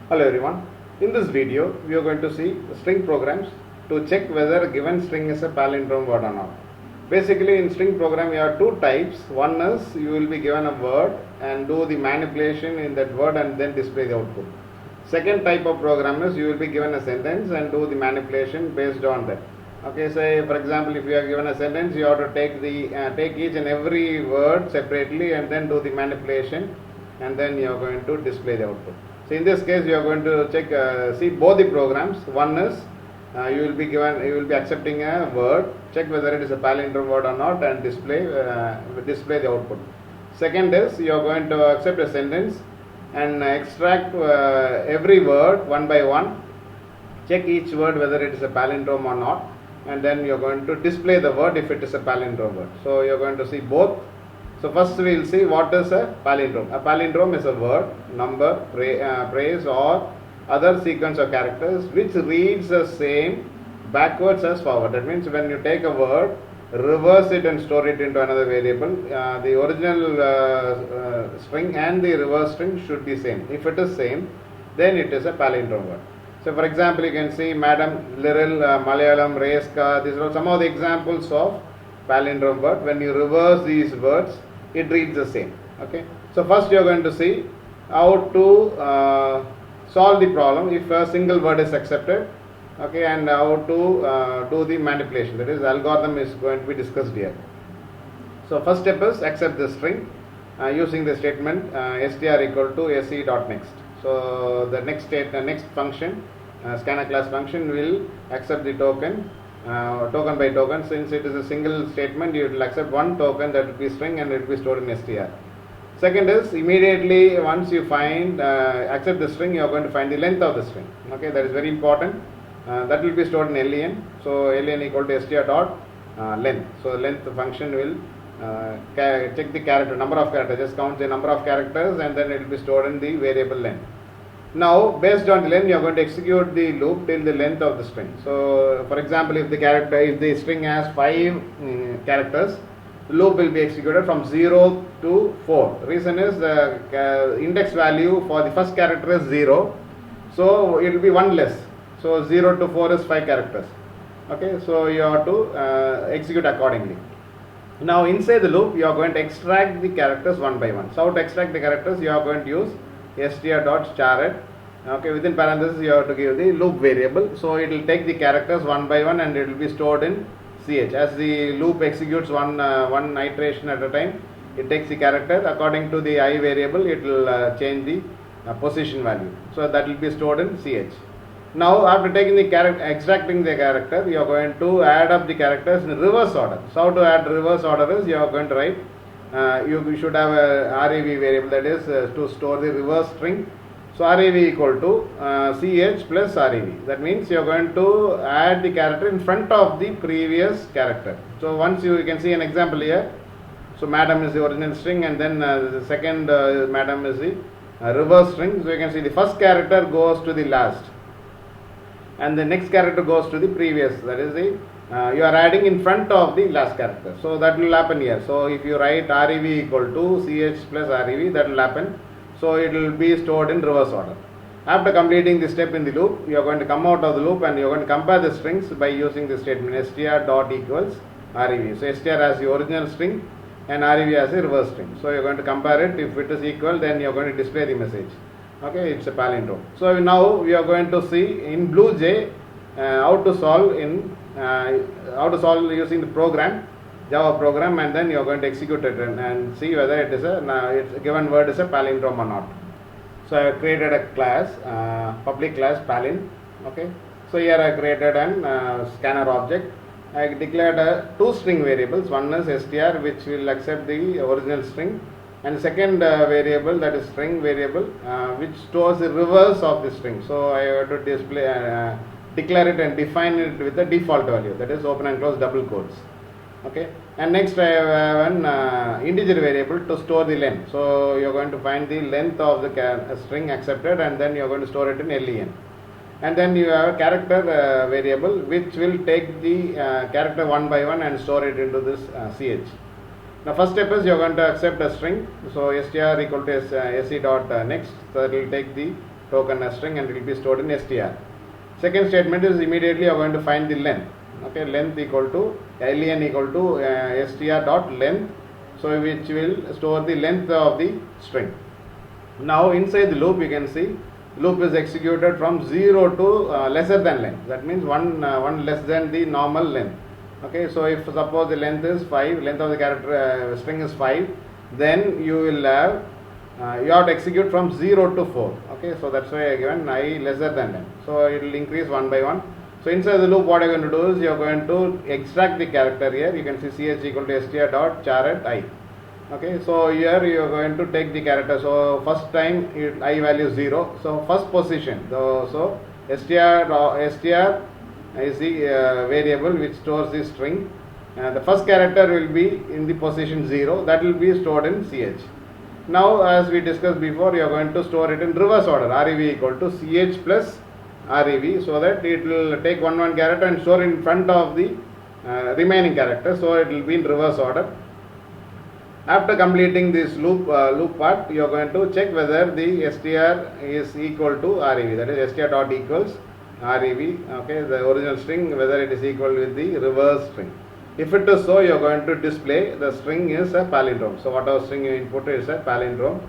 Hello everyone. In this video, we are going to see string programs to check whether a given string is a palindrome word or not. Basically, in string program, you have two types. One is you will be given a word and do the manipulation in that word and then display the output. Second type of program is you will be given a sentence and do the manipulation based on that. Okay, say for example, if you are given a sentence, you have to take each and every word separately and then do the manipulation, and then you are going to display the output. So in this case, you are going to see both the programs. One is you will be accepting a word, check whether it is a palindrome word or not, and display the output. Second is you are going to accept a sentence and extract every word one by one, check each word whether it is a palindrome or not, and then you are going to display the word if it is a palindrome word. So you are going to see both. So first we will see what is a palindrome. A palindrome is a word, number, phrase or other sequence of characters which reads the same backwards as forward. That means when you take a word, reverse it and store it into another variable, the original string and the reverse string should be same. If it is same, then it is a palindrome word. So for example, you can see Madam, Liril, Malayalam, Reska. These are some of the examples of palindrome word. When you reverse these words, it reads the same. Okay. So first you are going to see how to solve the problem if a single word is accepted. Okay, and how to do the manipulation. That is, algorithm is going to be discussed here. So first step is accept the string using the statement str equal to se.next. So the next function, scanner class function, will accept the token by token. Since it is a single statement, you will accept one token, that will be string, and it will be stored in str. Second is immediately once you find accept the string, you are going to find the length of the string. Okay, that is very important. That will be stored in len. So len equal to str dot length. So length function will check the character number of characters, just count the number of characters, and then it will be stored in the variable length. Now based on the length, you are going to execute the loop till the length of the string. So for example, if the string has 5 characters, the loop will be executed from 0 to 4. Reason is the index value for the first character is 0, so it will be 1 less. So 0 to 4 is 5 characters. Okay, so you have to execute accordingly. Now inside the loop, you are going to extract the characters one by one. So how to extract the characters? You are going to use str.charAdd. Okay, within parentheses you have to give the loop variable. So it will take the characters one by one and it will be stored in ch. As the loop executes one iteration at a time, it takes the character according to the I variable. It will change the position value. So that will be stored in ch. Now after taking the extracting the character, you are going to add up the characters in reverse order. So how to add reverse order is, you are going to write you should have a rev variable, that is to store the reverse string. So rev equal to ch plus rev. That means you are going to add the character in front of the previous character. So once you can see an example here. So Madam is the original string, and then the second Madam is the reverse string. So you can see the first character goes to the last, and the next character goes to the previous. That is the you are adding in front of the last character. So that will happen here. So if you write rev equal to ch plus rev, that will happen. So it will be stored in reverse order. After completing this step in the loop, you are going to come out of the loop and you are going to compare the strings by using the statement str dot equals rev. So str has the original string and rev has a reverse string. So you are going to compare it. If it is equal, then you are going to display the message. Okay, it's a palindrome. So now we are going to see in BlueJ how to solve using the program, Java program, and then you are going to execute it and see whether it is a given word is a palindrome or not. So I have created a class, public class palin. Okay, so here I created an scanner object. I declared 2 string variables. One is str, which will accept the original string, and the second variable, that is string variable, which stores the reverse of the string. So I have to declare it and define it with the default value, that is open and close double quotes. Okay, and next I have an integer variable to store the length. So you are going to find the length of the string accepted, and then you are going to store it in len. And then you have a character variable which will take the character one by one and store it into this ch. Now first step is you are going to accept a string. So str equal to se dot next. So it will take the token as string and it will be stored in str. Second statement is immediately you are going to find the length. Okay, length equal to len equal to str dot length, so which will store the length of the string. Now inside the loop you can see loop is executed from 0 to lesser than length. That means one less than the normal length. Okay, so if suppose the length is 5, length of the character string is 5, then you will have you have to execute from 0 to 4. Okay, so that's why I given I lesser than length. So it will increase one by one. So inside the loop, what you are going to do is you are going to extract the character here. You can see ch equal to str dot char at I. Okay, so here you are going to take the character. So first time I value 0. So first position. So str is the variable which stores the string. The first character will be in the position 0. That will be stored in ch. Now, as we discussed before, you are going to store it in reverse order. Rev equal to ch plus rev, so that it will take one character and store in front of the remaining character. So it will be in reverse order. After completing this loop part, you are going to check whether the str is equal to rev. That is str dot equals rev. Okay, the original string, whether it is equal with the reverse string. If it is so, you are going to display the string is a palindrome. So whatever string you input is a palindrome.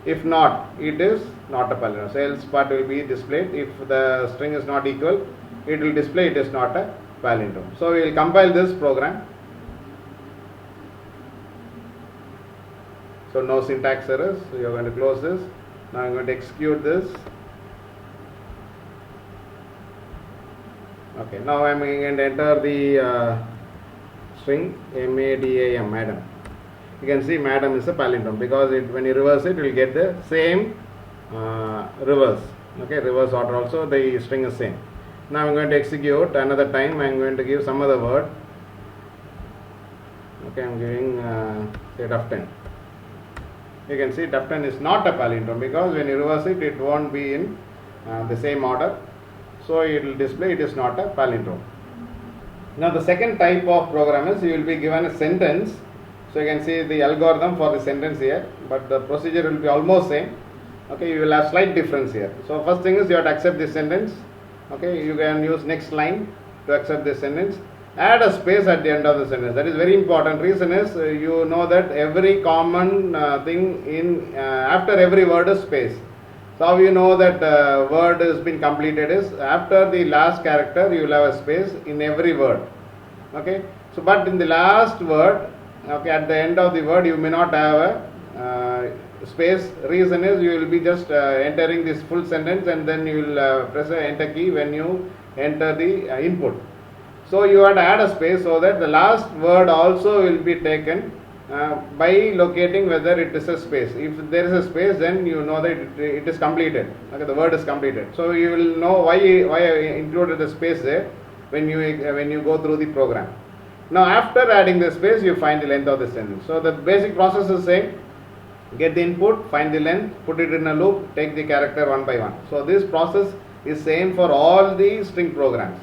If not, it is not a palindrome. So else part will be displayed. If the string is not equal, it will display it is not a palindrome. So we will compile this program. So no syntax errors. So you are going to close this. Now I am going to execute this. Okay. Now I am going to enter the string madam. You can see madam is a palindrome because when you reverse it, you will get the same reverse. Okay, reverse order also the string is same. Now I am going to execute another time. I am going to give some other word. Okay, I am giving say duff10. You can see duff10 is not a palindrome because when you reverse it, it won't be in the same order. So it will display it is not a palindrome. Now the second type of program is you will be given a sentence. So you can see the algorithm for the sentence here, but the procedure will be almost same. Okay, you will have slight difference here. So first thing is you have to accept this sentence. Okay, you can use next line to accept this sentence. Add a space at the end of the sentence. That is very important. Reason is you know that every common thing in after every word is space. So how you know that word has been completed is after the last character you will have a space in every word. Okay. So but in the last word, okay, at the end of the word you may not have a space. Reason is you will be just entering this full sentence and then you will press the enter key when you enter the input. So you have to add a space so that the last word also will be taken by locating whether it is a space. If there is a space, then you know that it is completed. Okay, the word is completed. So you will know why I included the space there when you go through the program. Now after adding the space, you find the length of the sentence. So the basic process is same. Get the input, find the length, put it in a loop, take the character one by one. So this process is same for all the string programs.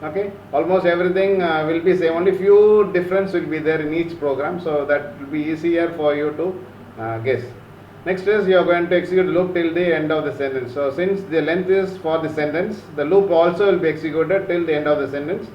Okay, almost everything will be same. Only few difference will be there in each program, so that will be easier for you to guess. Next is you are going to execute the loop till the end of the sentence. So since the length is for the sentence, the loop also will be executed till the end of the sentence.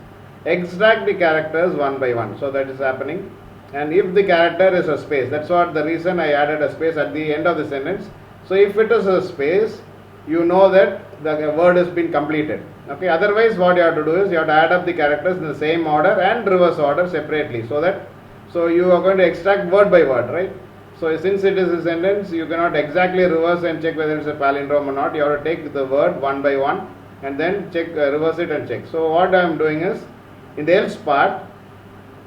Extract the characters one by one. So that is happening. And if the character is a space, that's what the reason I added a space at the end of the sentence. So if it is a space, you know that the word has been completed. Okay, otherwise what you have to do is you have to add up the characters in the same order and reverse order separately, so you are going to extract word by word, right? So since it is a sentence, you cannot exactly reverse and check whether it's a palindrome or not. You have to take the word one by one and then check, reverse it and check. So what I am doing is, in the else part,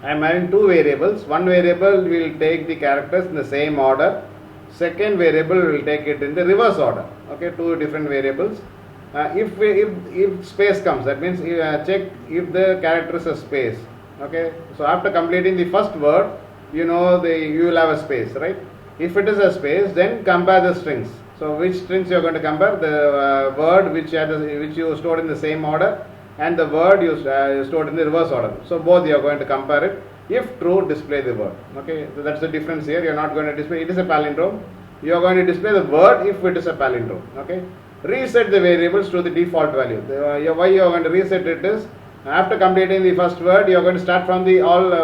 I am having two variables. One variable will take the characters in the same order. Second variable will take it in the reverse order. Okay, two different variables. If space comes, that means check if the character is a space. Okay, so after completing the first word, you know you will have a space, right? If it is a space, then compare the strings. So which strings you are going to compare? The word which you stored in the same order and the word you stored in the reverse order. So both you are going to compare it. If true, display the word. Okay, so that's the difference here. You are not going to display. It is a palindrome. You are going to display the word if it is a palindrome. Okay. reset the variables to the default value. Why you are going to reset it is, after completing the first word, you are going to start from the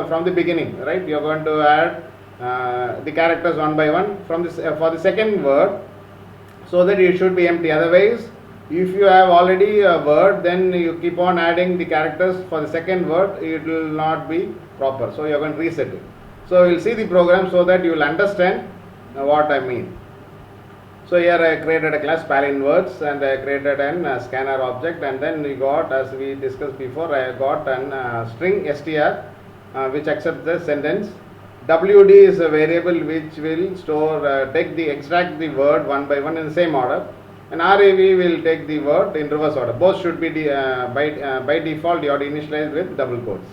from the beginning, right? You are going to add the characters one by one from this for the second word, so that it should be empty. Otherwise, if you have already a word, then you keep on adding the characters for the second word, it will not be proper. So you are going to reset it. So you will see the program so that you will understand what I mean. So here I created a class PalinWords and I created an scanner object, and then we got, as we discussed before, I got an string str which accepts the sentence. WD is a variable which will store, extract the word one by one in the same order, and RAV will take the word in reverse order. Both should be by default you have to initialize with double quotes.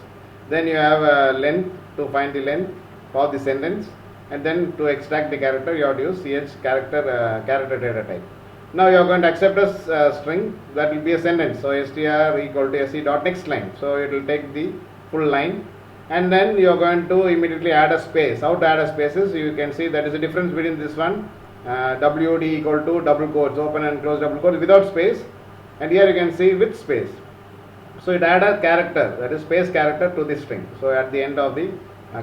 Then you have a length to find the length of the sentence, and then to extract the character you have to use ch character data type. Now you are going to accept a string that will be a sentence. So str equal to se dot next line. So it will take the full line, and then you are going to immediately add a space. How to add a space is, you can see that is the difference between this one, WD equal to double quotes, open and close double quotes without space, and here you can see with space. So it add a character, that is space character, to the string. So at the end of the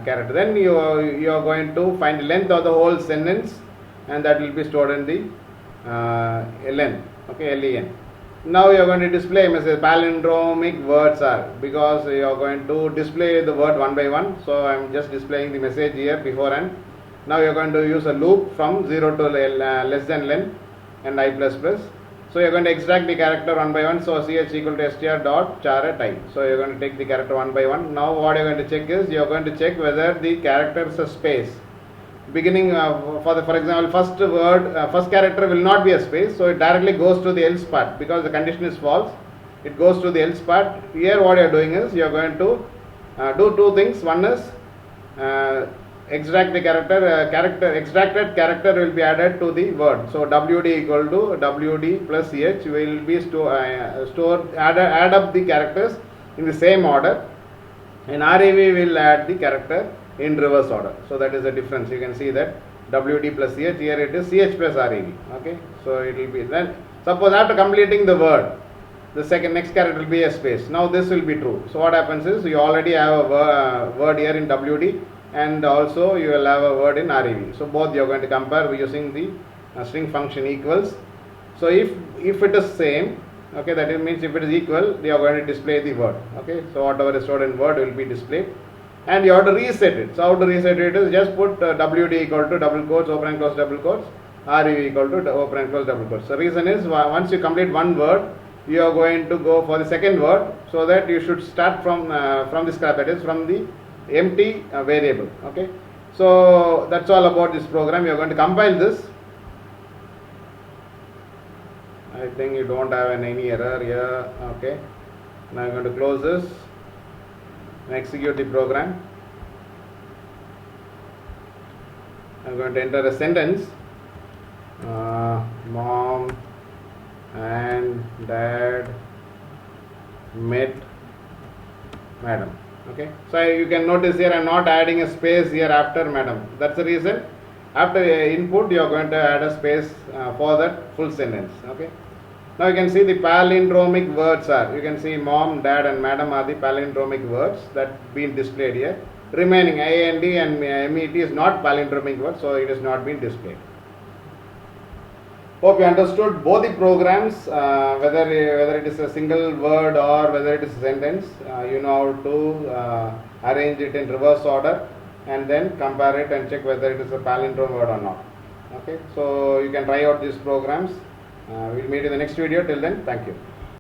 character, then you are going to find the length of the whole sentence, and that will be stored in the len. Okay, len. Now you are going to display a message, palindromic words are, because you are going to display the word one by one. So I am just displaying the message here beforehand. Now you are going to use a loop from 0 to less than len and I plus plus. So you are going to extract the character one by one. So ch equal to str dot char type. So you are going to take the character one by one. Now what you are going to check is, you are going to check whether the character is a space. Beginning for example, first character will not be a space, so it directly goes to the else part, because the condition is false. It goes to the else part. Here what you are doing is, you are going to do two things. One is extract the extracted character will be added to the word. So WD equal to WD plus ch will be add up the characters in the same order, and RAV will add the character in reverse order. So that is the difference. You can see that WD plus ch, here it is ch plus RAV. Okay, so it will be, then suppose after completing the word, the next character will be a space. Now this will be true. So what happens is, you already have a word here in WD, and also you will have a word in RAV. So both you are going to compare using the string function equals. So if it is same, okay, that means if it is equal, you are going to display the word. Okay, so whatever is stored in word will be displayed, and you have to reset it. So how to reset it is, just put WD equal to double quotes, open and close double quotes, RAV equal to open and close double quotes. The reason is, once you complete one word, you are going to go for the second word, so that you should start from the scratch, that is from the empty variable. Okay, so that's all about this program. You are going to compile this. I think you don't have any error here. Okay, now I'm going to close this and execute the program. I'm going to enter a sentence, mom and dad met madam. Okay, so you can notice here I am not adding a space here after madam. That's the reason. After input, you are going to add a space for that full sentence. Okay, now you can see the palindromic words are, you can see mom, dad and madam are the palindromic words that been displayed here. Remaining IND and MET is not palindromic words, so it is not been displayed. Hope you understood both the programs, whether it is a single word or whether it is a sentence. You know how to arrange it in reverse order, and then compare it and check whether it is a palindrome word or not. Okay, so you can try out these programs. We'll meet in the next video. Till then, thank you.